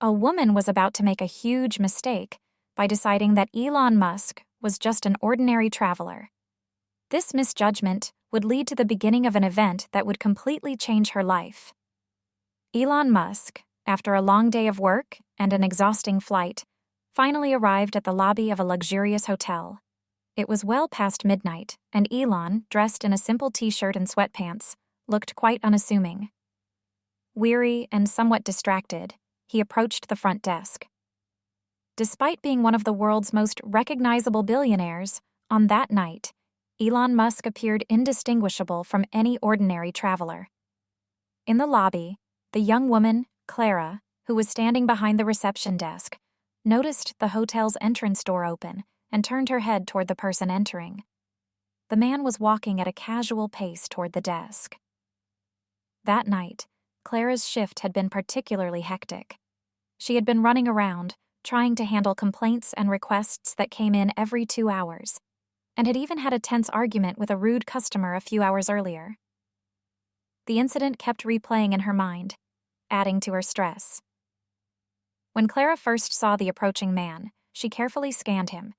A woman was about to make a huge mistake by deciding that Elon Musk was just an ordinary traveler. This misjudgment would lead to the beginning of an event that would completely change her life. Elon Musk, after a long day of work and an exhausting flight, finally arrived at the lobby of a luxurious hotel. It was well past midnight, and Elon, dressed in a simple t-shirt and sweatpants, looked quite unassuming. Weary and somewhat distracted, he approached the front desk. Despite being one of the world's most recognizable billionaires, on that night, Elon Musk appeared indistinguishable from any ordinary traveler. In the lobby, the young woman, Clara, who was standing behind the reception desk, noticed the hotel's entrance door open and turned her head toward the person entering. The man was walking at a casual pace toward the desk. That night, Clara's shift had been particularly hectic. She had been running around, trying to handle complaints and requests that came in every 2 hours, and had even had a tense argument with a rude customer a few hours earlier. The incident kept replaying in her mind, adding to her stress. When Clara first saw the approaching man, she carefully scanned him.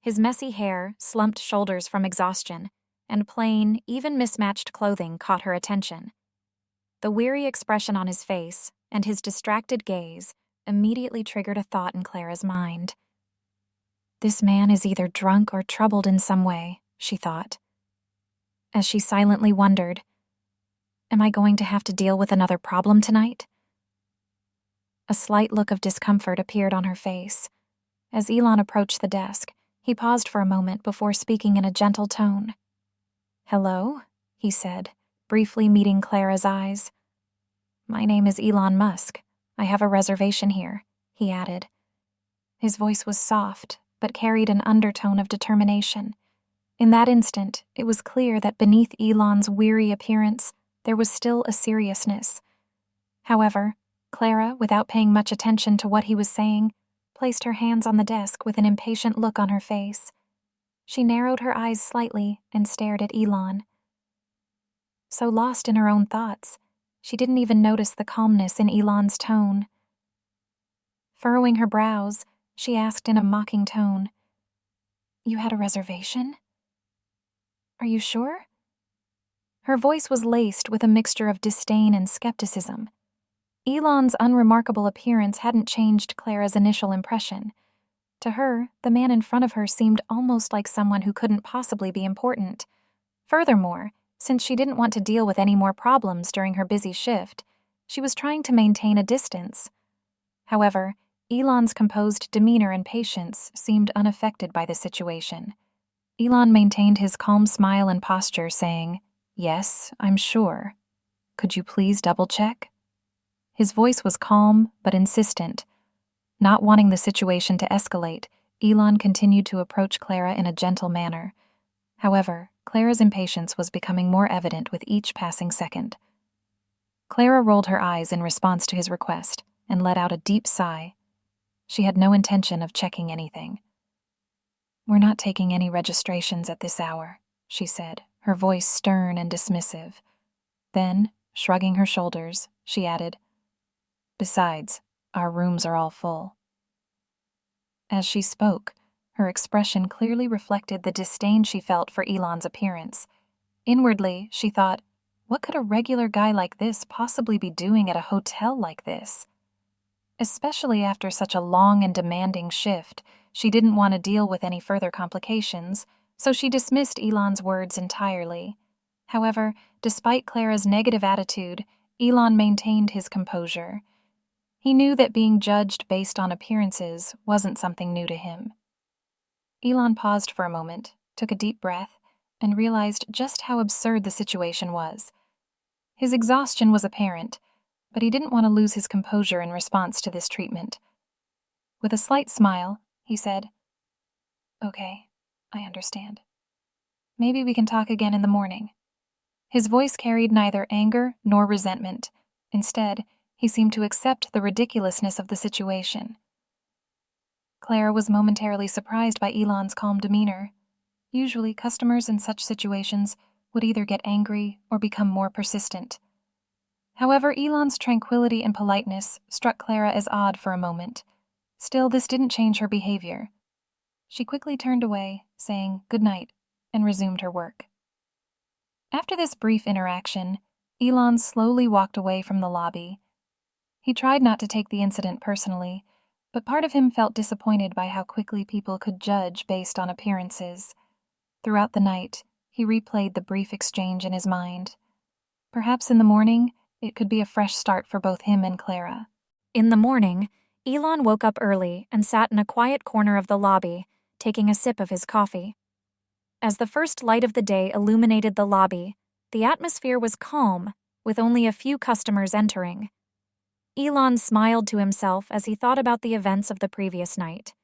His messy hair, slumped shoulders from exhaustion, and plain, even mismatched clothing caught her attention. The weary expression on his face and his distracted gaze immediately triggered a thought in Clara's mind. This man is either drunk or troubled in some way, she thought. As she silently wondered, am I going to have to deal with another problem tonight? A slight look of discomfort appeared on her face. As Elon approached the desk, he paused for a moment before speaking in a gentle tone. "Hello," he said, briefly meeting Clara's eyes. "My name is Elon Musk. I have a reservation here," he added. His voice was soft, but carried an undertone of determination. In that instant, it was clear that beneath Elon's weary appearance, there was still a seriousness. However, Clara, without paying much attention to what he was saying, placed her hands on the desk with an impatient look on her face. She narrowed her eyes slightly and stared at Elon. So lost in her own thoughts, she didn't even notice the calmness in Elon's tone. Furrowing her brows, she asked in a mocking tone, "You had a reservation? Are you sure?" Her voice was laced with a mixture of disdain and skepticism. Elon's unremarkable appearance hadn't changed Clara's initial impression. To her, the man in front of her seemed almost like someone who couldn't possibly be important. Furthermore, since she didn't want to deal with any more problems during her busy shift, she was trying to maintain a distance. However, Elon's composed demeanor and patience seemed unaffected by the situation. Elon maintained his calm smile and posture, saying, "Yes, I'm sure. Could you please double-check?" His voice was calm but insistent. Not wanting the situation to escalate, Elon continued to approach Clara in a gentle manner. However, Clara's impatience was becoming more evident with each passing second. Clara rolled her eyes in response to his request and let out a deep sigh. She had no intention of checking anything. "We're not taking any registrations at this hour," she said, her voice stern and dismissive. Then, shrugging her shoulders, she added, "Besides, our rooms are all full." As she spoke, her expression clearly reflected the disdain she felt for Elon's appearance. Inwardly, she thought, what could a regular guy like this possibly be doing at a hotel like this? Especially after such a long and demanding shift, she didn't want to deal with any further complications, so she dismissed Elon's words entirely. However, despite Clara's negative attitude, Elon maintained his composure. He knew that being judged based on appearances wasn't something new to him. Elon paused for a moment, took a deep breath, and realized just how absurd the situation was. His exhaustion was apparent, but he didn't want to lose his composure in response to this treatment. With a slight smile, he said, "Okay, I understand. Maybe we can talk again in the morning." His voice carried neither anger nor resentment. Instead, he seemed to accept the ridiculousness of the situation. Clara was momentarily surprised by Elon's calm demeanor. Usually, customers in such situations would either get angry or become more persistent. However, Elon's tranquility and politeness struck Clara as odd for a moment. Still, this didn't change her behavior. She quickly turned away, saying good night, and resumed her work. After this brief interaction, Elon slowly walked away from the lobby. He tried not to take the incident personally, but part of him felt disappointed by how quickly people could judge based on appearances. Throughout the night, he replayed the brief exchange in his mind. Perhaps in the morning, it could be a fresh start for both him and Clara. In the morning, Elon woke up early and sat in a quiet corner of the lobby, taking a sip of his coffee. As the first light of the day illuminated the lobby, the atmosphere was calm, with only a few customers entering. Elon smiled to himself as he thought about the events of the previous night.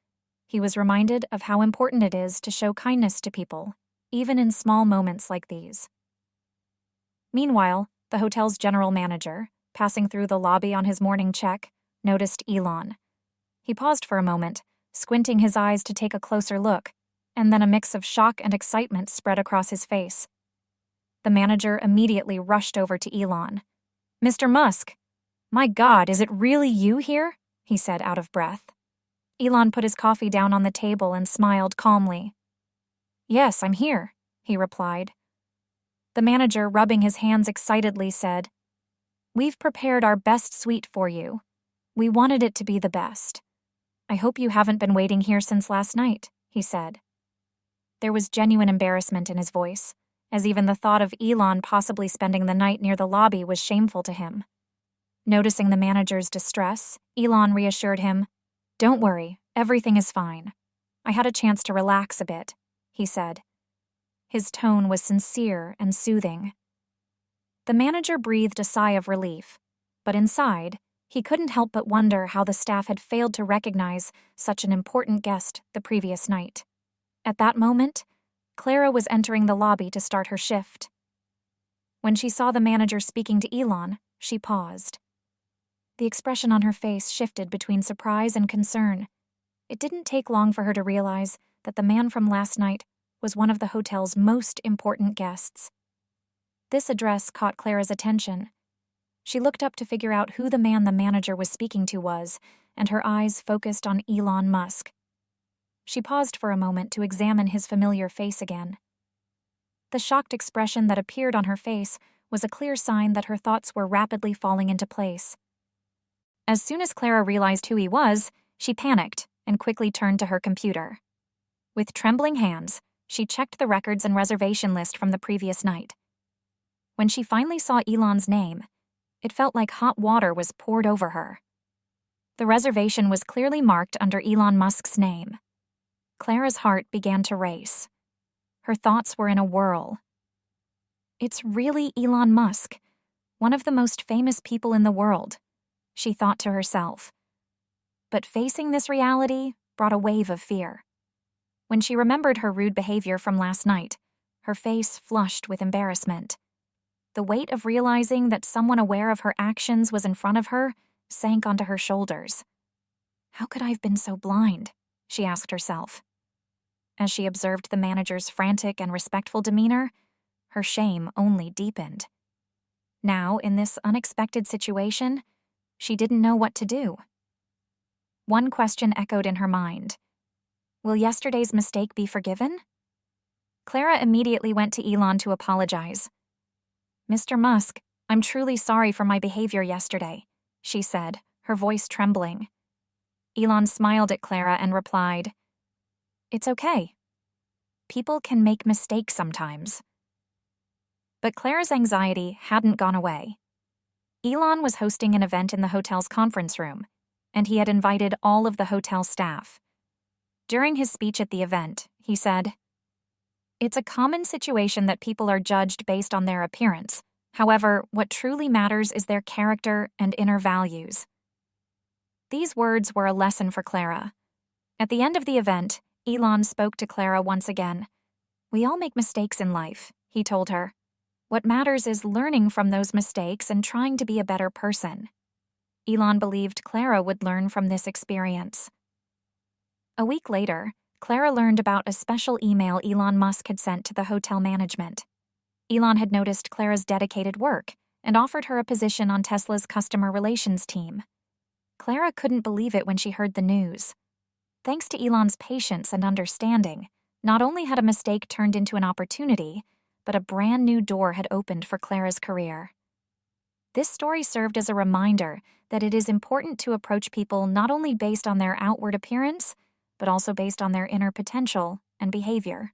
He was reminded of how important it is to show kindness to people, even in small moments like these. Meanwhile, the hotel's general manager, passing through the lobby on his morning check, noticed Elon. He paused for a moment, squinting his eyes to take a closer look, and then a mix of shock and excitement spread across his face. The manager immediately rushed over to Elon. "Mr. Musk! My God, is it really you here?" he said out of breath. Elon put his coffee down on the table and smiled calmly. "Yes, I'm here," he replied. The manager, rubbing his hands excitedly, said, "We've prepared our best suite for you. We wanted it to be the best. I hope you haven't been waiting here since last night," he said. There was genuine embarrassment in his voice, as even the thought of Elon possibly spending the night near the lobby was shameful to him. Noticing the manager's distress, Elon reassured him, "Don't worry, everything is fine. I had a chance to relax a bit," he said. His tone was sincere and soothing. The manager breathed a sigh of relief, but inside, he couldn't help but wonder how the staff had failed to recognize such an important guest the previous night. At that moment, Clara was entering the lobby to start her shift. When she saw the manager speaking to Elon, she paused. The expression on her face shifted between surprise and concern. It didn't take long for her to realize that the man from last night was one of the hotel's most important guests. This address caught Clara's attention. She looked up to figure out who the man the manager was speaking to was, and her eyes focused on Elon Musk. She paused for a moment to examine his familiar face again. The shocked expression that appeared on her face was a clear sign that her thoughts were rapidly falling into place. As soon as Clara realized who he was, she panicked and quickly turned to her computer. With trembling hands, she checked the records and reservation list from the previous night. When she finally saw Elon's name, it felt like hot water was poured over her. The reservation was clearly marked under Elon Musk's name. Clara's heart began to race. Her thoughts were in a whirl. It's really Elon Musk, one of the most famous people in the world, she thought to herself. But facing this reality brought a wave of fear. When she remembered her rude behavior from last night, her face flushed with embarrassment. The weight of realizing that someone aware of her actions was in front of her sank onto her shoulders. How could I have been so blind? She asked herself. As she observed the manager's frantic and respectful demeanor, her shame only deepened. Now, in this unexpected situation, she didn't know what to do. One question echoed in her mind. Will yesterday's mistake be forgiven? Clara immediately went to Elon to apologize. "Mr. Musk, I'm truly sorry for my behavior yesterday," she said, her voice trembling. Elon smiled at Clara and replied, "It's okay. People can make mistakes sometimes." But Clara's anxiety hadn't gone away. Elon was hosting an event in the hotel's conference room, and he had invited all of the hotel staff. During his speech at the event, he said, "It's a common situation that people are judged based on their appearance. However, what truly matters is their character and inner values." These words were a lesson for Clara. At the end of the event, Elon spoke to Clara once again. "We all make mistakes in life," he told her. "What matters is learning from those mistakes and trying to be a better person." Elon believed Clara would learn from this experience. A week later, Clara learned about a special email Elon Musk had sent to the hotel management. Elon had noticed Clara's dedicated work and offered her a position on Tesla's customer relations team. Clara couldn't believe it when she heard the news. Thanks to Elon's patience and understanding, not only had a mistake turned into an opportunity, but a brand new door had opened for Clara's career. This story served as a reminder that it is important to approach people not only based on their outward appearance, but also based on their inner potential and behavior.